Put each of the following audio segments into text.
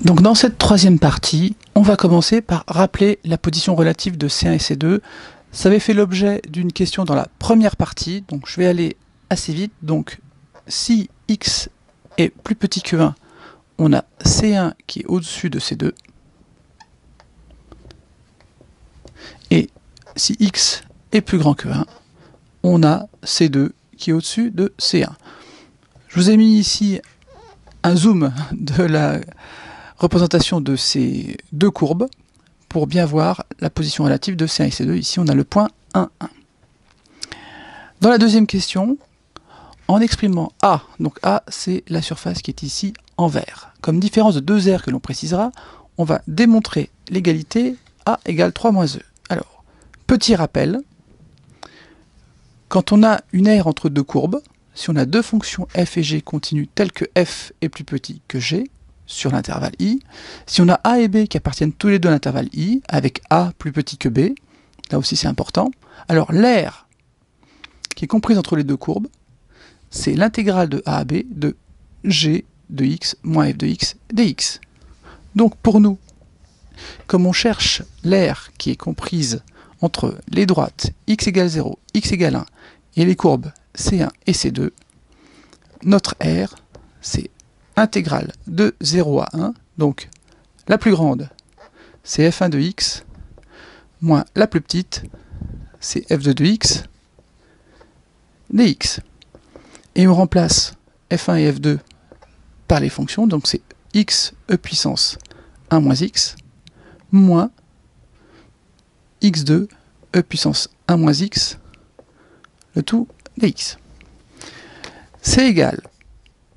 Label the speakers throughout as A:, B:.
A: Donc dans cette troisième partie, on va commencer par rappeler la position relative de C1 et C2. Ça avait fait l'objet d'une question dans la première partie, donc je vais aller assez vite. Donc si x est plus petit que 1, on a C1 qui est au-dessus de C2. Et si x est plus grand que 1, on a C2 qui est au-dessus de C1. Je vous ai mis ici un zoom de la représentation de ces deux courbes pour bien voir la position relative de C1 et C2. Ici, on a le point 1, 1. Dans la deuxième question, en exprimant A, donc A, c'est la surface qui est ici en vert. Comme différence de deux aires que l'on précisera, on va démontrer l'égalité A égale 3 moins E. Alors, petit rappel, quand on a une aire entre deux courbes, si on a deux fonctions f et g continues telles que f est plus petit que g, sur l'intervalle i, si on a a et b qui appartiennent tous les deux à l'intervalle i, avec a plus petit que b, là aussi c'est important, alors l'aire qui est comprise entre les deux courbes, c'est l'intégrale de a à b de g de x moins f de x dx. Donc pour nous, comme on cherche l'aire qui est comprise entre les droites x égale 0, x égale 1 et les courbes C1 et C2, notre aire, c'est intégrale de 0 à 1, donc la plus grande, c'est f1 de x, moins la plus petite, c'est f2 de x, dx. Et on remplace f1 et f2 par les fonctions, donc c'est x e puissance 1 moins x, moins x2 e puissance 1 moins x, le tout dx. C'est égal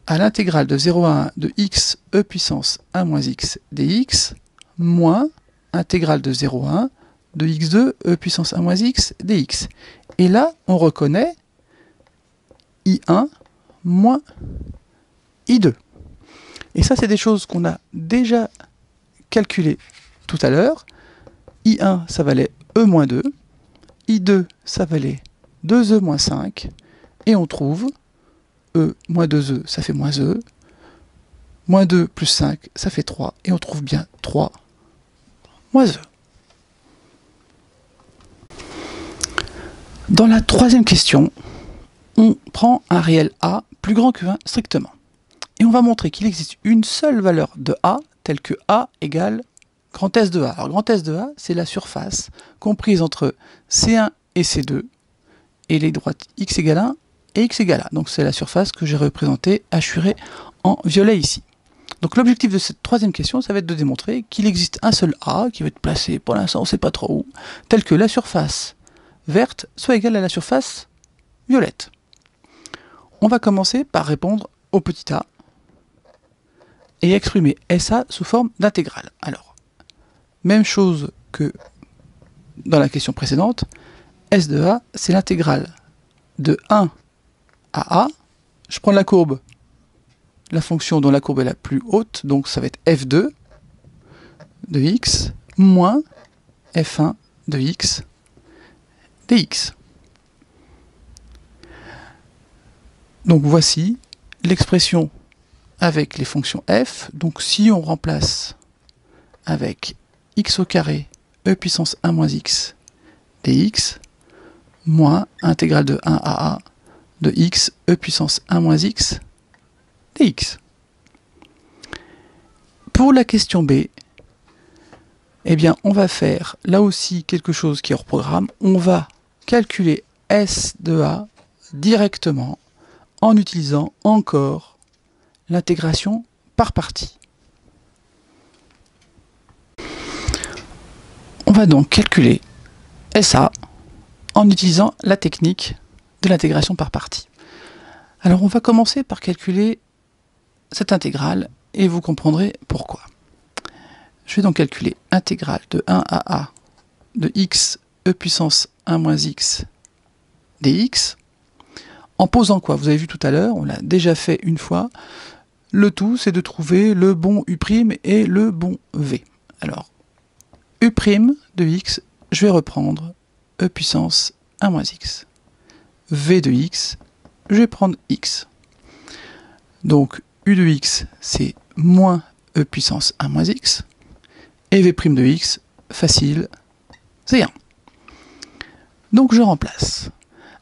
A: à l'intégrale de 0 à 1 de x e puissance 1 moins x dx, moins intégrale de 0 à 1 de x2 e puissance 1 moins x dx. Et là, on reconnaît I1 moins I2. Et ça, c'est des choses qu'on a déjà calculées tout à l'heure. I1, ça valait E moins 2. I2, ça valait 2E moins 5. Et on trouve E moins 2E, ça fait moins E. Moins 2 plus 5, ça fait 3. Et on trouve bien 3 moins E. Dans la troisième question, on prend un réel A plus grand que 1 strictement. Et on va montrer qu'il existe une seule valeur de A, telle que A égale grand S de A. Alors grand S de A, c'est la surface comprise entre C1 et C2, et les droites x égale 1 et x égale A. Donc c'est la surface que j'ai représentée, hachurée en violet ici. Donc l'objectif de cette troisième question, ça va être de démontrer qu'il existe un seul A, qui va être placé, pour l'instant on ne sait pas trop où, tel que la surface verte soit égale à la surface violette. On va commencer par répondre au petit a et exprimer SA sous forme d'intégrale. Alors, même chose que dans la question précédente, S de A, c'est l'intégrale de 1 à A. Je prends la courbe, la fonction dont la courbe est la plus haute, donc ça va être F2 de x moins F1 de x dx. Donc voici l'expression avec les fonctions f. Donc si on remplace avec x au carré e puissance 1 moins x dx moins intégrale de 1 à a de x e puissance 1 moins x dx. Pour la question B, eh bien on va faire là aussi quelque chose qui est hors programme. On va calculer S de A directement en utilisant encore l'intégration par partie. On va donc calculer SA en utilisant la technique de l'intégration par partie. Alors on va commencer par calculer cette intégrale et vous comprendrez pourquoi. Je vais donc calculer intégrale de 1 à a de x e puissance 1 moins x dx. En posant quoi? Vous avez vu tout à l'heure, on l'a déjà fait une fois. Le tout, c'est de trouver le bon U' et le bon V. Alors, U' de x, je vais reprendre E puissance 1 moins x. V de x, je vais prendre x. Donc, U de x, c'est moins e puissance 1 moins x. Et v' de x, facile, c'est 1. Donc je remplace.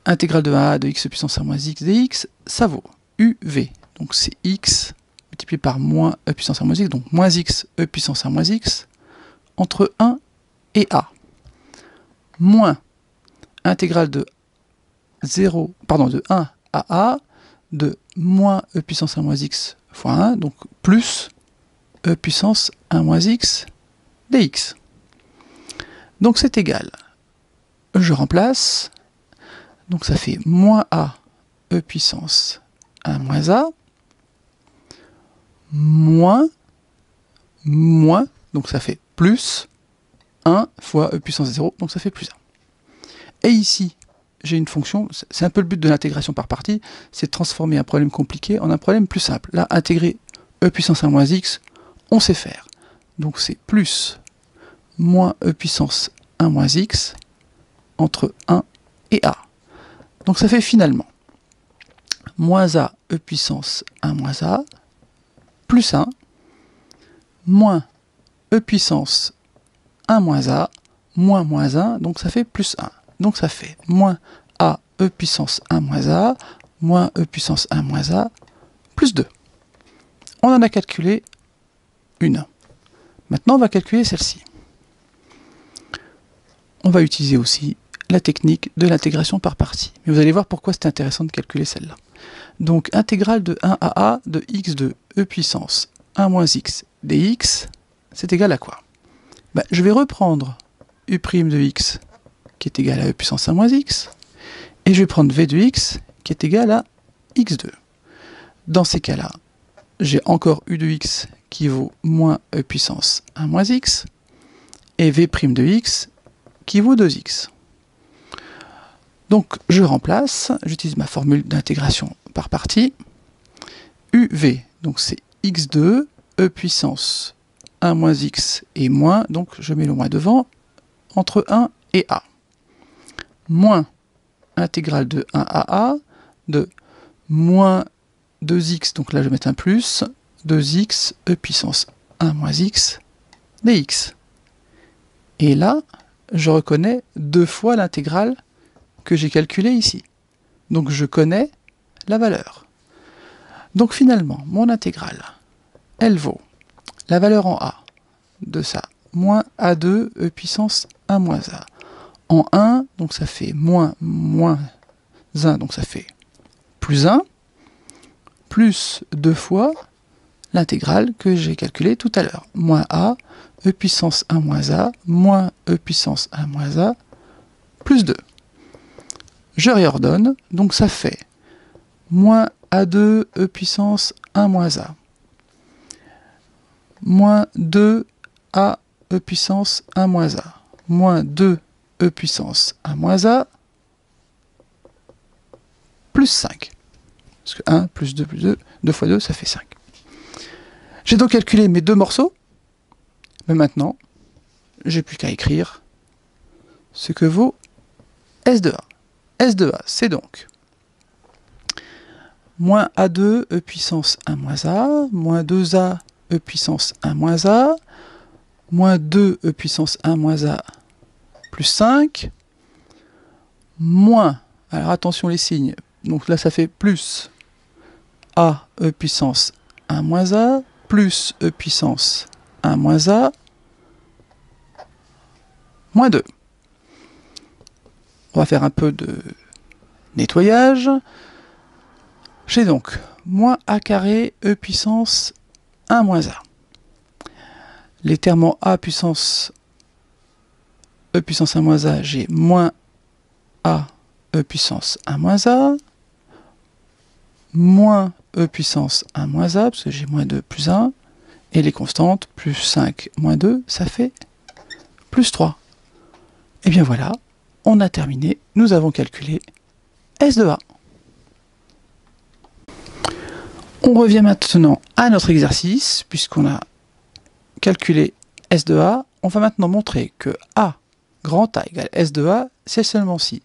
A: Intégrale de 1 de x puissance 1 moins x dx, ça vaut uv. Donc c'est x multiplié par moins e puissance 1 moins x, donc moins x e puissance 1 moins x, entre 1 et a. Moins intégrale de 1 à a, de moins e puissance 1 moins x fois 1, donc plus e puissance 1 moins x dx. Donc c'est égal. Je remplace. Donc ça fait moins a e puissance 1 moins a, moins, donc ça fait plus 1 fois e puissance 0, donc ça fait plus 1. Et ici, j'ai une fonction, c'est un peu le but de l'intégration par partie, c'est de transformer un problème compliqué en un problème plus simple. Là, intégrer e puissance 1 moins x, on sait faire. Donc c'est plus moins e puissance 1 moins x entre 1 et a. Donc ça fait finalement moins a e puissance 1 moins a plus 1 moins e puissance 1 moins a moins 1, donc ça fait plus 1. Donc ça fait moins a e puissance 1 moins a moins e puissance 1 moins a plus 2. On en a calculé une. Maintenant on va calculer celle-ci. On va utiliser aussi la technique de l'intégration par partie. Mais vous allez voir pourquoi c'est intéressant de calculer celle-là. Donc, intégrale de 1 à a de x de e puissance 1 moins x dx, c'est égal à quoi? Je vais reprendre u' de x qui est égal à e puissance 1 moins x, et je vais prendre v de x qui est égal à x2. Dans ces cas-là, j'ai encore u de x qui vaut moins e puissance 1 moins x, et v' de x qui vaut 2x. Donc je remplace, j'utilise ma formule d'intégration par partie, uv, donc c'est x2, e puissance 1 moins x et moins, donc je mets le moins devant, entre 1 et a, moins intégrale de 1 à a, de moins 2x, donc là je vais mettre un plus, 2x, e puissance 1 moins x, dx. Et là, je reconnais deux fois l'intégrale que j'ai calculée ici. Donc je connais la valeur. Donc finalement, mon intégrale, elle vaut la valeur en a de ça, moins a2 e puissance 1 moins a. En 1, donc ça fait moins 1, donc ça fait plus 1, plus 2 fois l'intégrale que j'ai calculée tout à l'heure. Moins a, e puissance 1 moins a, moins e puissance 1 moins a, plus 2. Je réordonne, donc ça fait moins a2 e puissance 1 moins a, moins 2 a e puissance 1 moins a, moins 2 e puissance 1 moins a, plus 5. Parce que 1 plus 2 plus 2, 2 fois 2, ça fait 5. J'ai donc calculé mes deux morceaux, mais maintenant, j'ai plus qu'à écrire ce que vaut S de A. S de A, c'est donc moins A2 e puissance 1 moins A, moins 2A e puissance 1 moins A, moins 2 e puissance 1 moins A, plus 5, moins, alors attention les signes, donc là ça fait plus A e puissance 1 moins A, plus e puissance 1 moins A, moins 2. On va faire un peu de nettoyage. J'ai donc moins a carré e puissance 1 moins a. Les termes en a puissance e puissance 1 moins a, j'ai moins a e puissance 1 moins a, moins e puissance 1 moins a, parce que j'ai moins 2 plus 1, et les constantes, plus 5 moins 2, ça fait plus 3. Et bien voilà, on a terminé, nous avons calculé S de A. On revient maintenant à notre exercice, puisqu'on a calculé S de A. On va maintenant montrer que A grand A égale S de A, c'est seulement si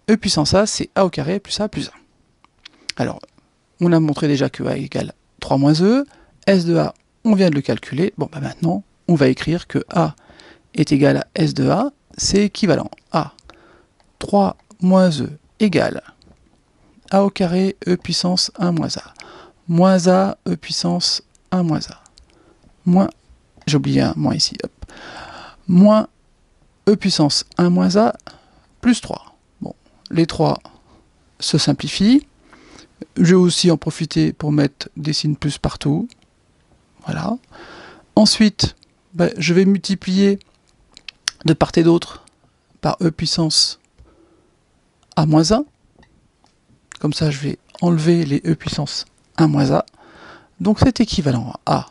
A: E puissance A, c'est A au carré plus A plus 1. Alors, on a montré déjà que A égale 3 moins E, S de A, on vient de le calculer. Bon, bah maintenant, on va écrire que A est égal à S de A, c'est équivalent à 3 moins E égale A au carré E puissance 1 moins A, moins A E puissance 1 moins A, moins, j'ai oublié un moins ici, hop, moins E puissance 1 moins A, plus 3. Bon, les 3 se simplifient. Je vais aussi en profiter pour mettre des signes plus partout. Voilà. Ensuite, ben, je vais multiplier de part et d'autre par E puissance A moins 1. Comme ça, je vais enlever les E puissance 1 moins A. Donc c'est équivalent à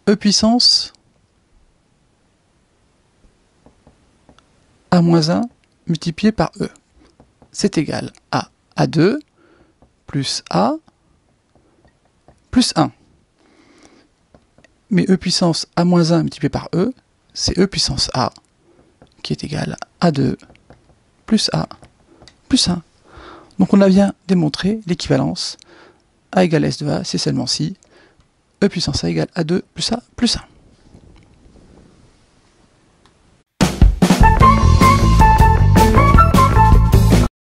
A: E puissance A moins 1 multiplié par E. C'est égal à A2 plus A plus 1. Mais E puissance A moins 1 multiplié par E, c'est E puissance A qui est égal à A2 plus A plus 1. Donc on a bien démontré l'équivalence A égale S de A, c'est seulement si E puissance A égale A2 plus A plus 1.